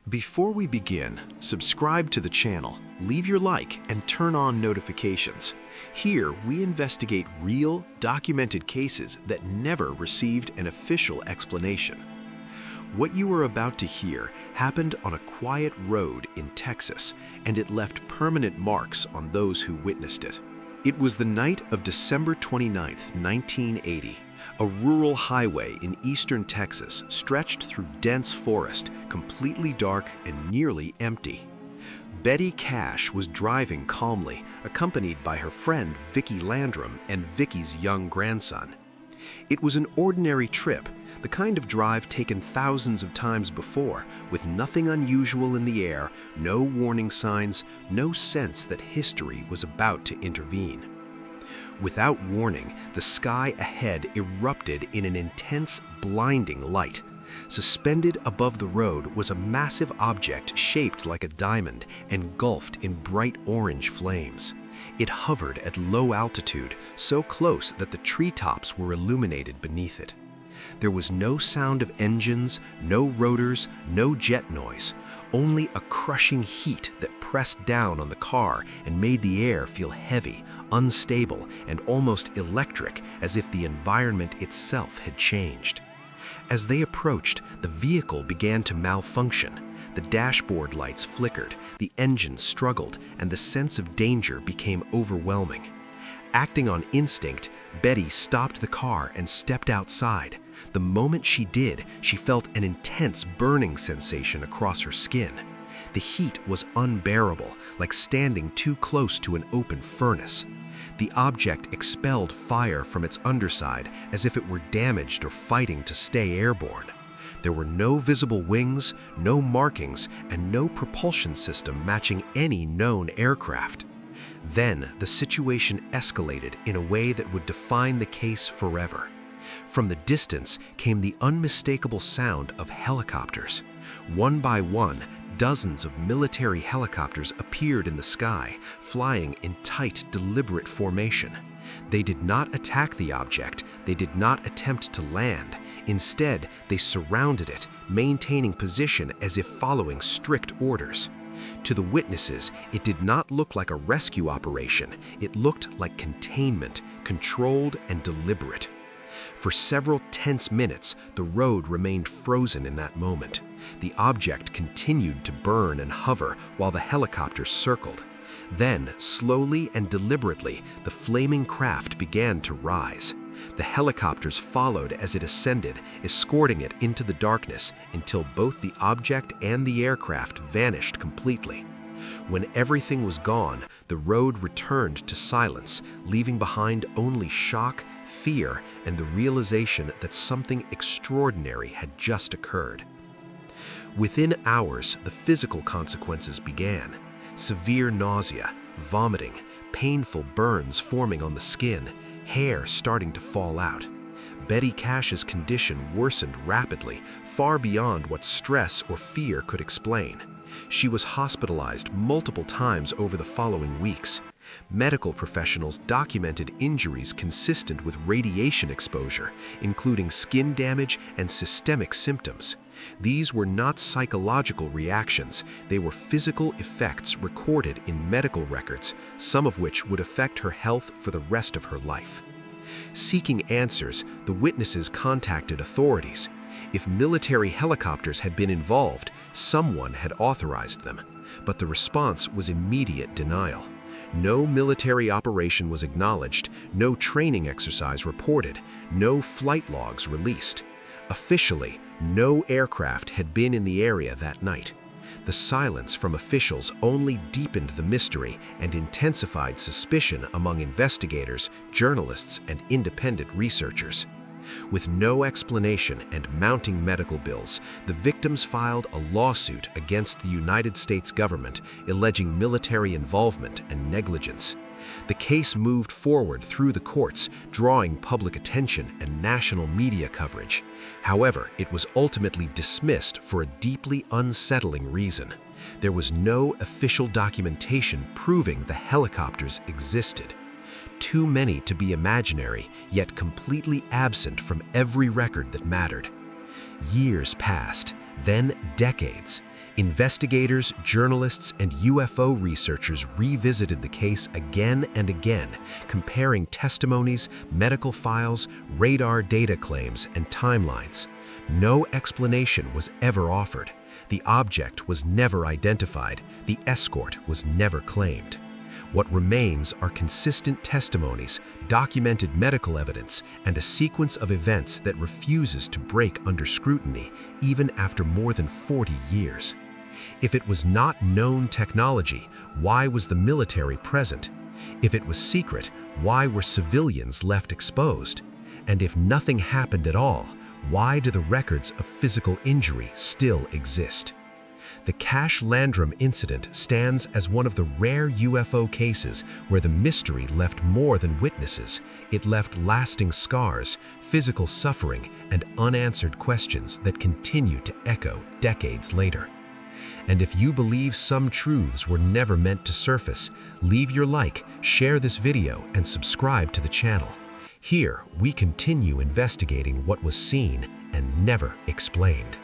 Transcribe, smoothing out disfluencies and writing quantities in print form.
Before we begin, subscribe to the channel, leave your like, and turn on notifications. Here, we investigate real, documented cases that never received an official explanation. What you are about to hear happened on a quiet road in Texas, and it left permanent marks on those who witnessed it. It was the night of December 29, 1980. A rural highway in eastern Texas stretched through dense forest, completely dark and nearly empty. Betty Cash was driving calmly, accompanied by her friend Vicki Landrum and Vicki's young grandson. It was an ordinary trip, the kind of drive taken thousands of times before, with nothing unusual in the air, no warning signs, no sense that history was about to intervene. Without warning, the sky ahead erupted in an intense, blinding light. Suspended above the road was a massive object shaped like a diamond, engulfed in bright orange flames. It hovered at low altitude, so close that the treetops were illuminated beneath it. There was no sound of engines, no rotors, no jet noise, only a crushing heat that pressed down on the car and made the air feel heavy, unstable, and almost electric, as if the environment itself had changed. As they approached, the vehicle began to malfunction. The dashboard lights flickered, the engine struggled, and the sense of danger became overwhelming. Acting on instinct, Betty stopped the car and stepped outside. The moment she did, she felt an intense burning sensation across her skin. The heat was unbearable, like standing too close to an open furnace. The object expelled fire from its underside as if it were damaged or fighting to stay airborne. There were no visible wings, no markings, and no propulsion system matching any known aircraft. Then the situation escalated in a way that would define the case forever. From the distance came the unmistakable sound of helicopters. One by one, dozens of military helicopters appeared in the sky, flying in tight, deliberate formation. They did not attack the object, they did not attempt to land. Instead, they surrounded it, maintaining position as if following strict orders. To the witnesses, it did not look like a rescue operation. It looked like containment, controlled and deliberate. For several tense minutes, the road remained frozen in that moment. The object continued to burn and hover while the helicopters circled. Then, slowly and deliberately, the flaming craft began to rise. The helicopters followed as it ascended, escorting it into the darkness until both the object and the aircraft vanished completely. When everything was gone, the road returned to silence, leaving behind only shock, fear, and the realization that something extraordinary had just occurred. Within hours, the physical consequences began. Severe nausea, vomiting, painful burns forming on the skin, hair starting to fall out. Betty Cash's condition worsened rapidly, far beyond what stress or fear could explain. She was hospitalized multiple times over the following weeks. Medical professionals documented injuries consistent with radiation exposure, including skin damage and systemic symptoms. These were not psychological reactions, they were physical effects recorded in medical records, some of which would affect her health for the rest of her life. Seeking answers, the witnesses contacted authorities. If military helicopters had been involved, someone had authorized them, but the response was immediate denial. No military operation was acknowledged, no training exercise reported, no flight logs released. Officially, no aircraft had been in the area that night. The silence from officials only deepened the mystery and intensified suspicion among investigators, journalists, and independent researchers. With no explanation and mounting medical bills, the victims filed a lawsuit against the United States government alleging military involvement and negligence. The case moved forward through the courts, drawing public attention and national media coverage. However, it was ultimately dismissed for a deeply unsettling reason. There was no official documentation proving the helicopters existed. Too many to be imaginary, yet completely absent from every record that mattered. Years passed, then decades. Investigators, journalists, and UFO researchers revisited the case again and again, comparing testimonies, medical files, radar data claims, and timelines. No explanation was ever offered. The object was never identified. The escort was never claimed. What remains are consistent testimonies, documented medical evidence, and a sequence of events that refuses to break under scrutiny, even after more than 40 years. If it was not known technology, why was the military present? If it was secret, why were civilians left exposed? And if nothing happened at all, why do the records of physical injury still exist? The Cash Landrum incident stands as one of the rare UFO cases where the mystery left more than witnesses. It left lasting scars, physical suffering, and unanswered questions that continue to echo decades later. And if you believe some truths were never meant to surface, leave your like, share this video, and subscribe to the channel. Here, we continue investigating what was seen and never explained.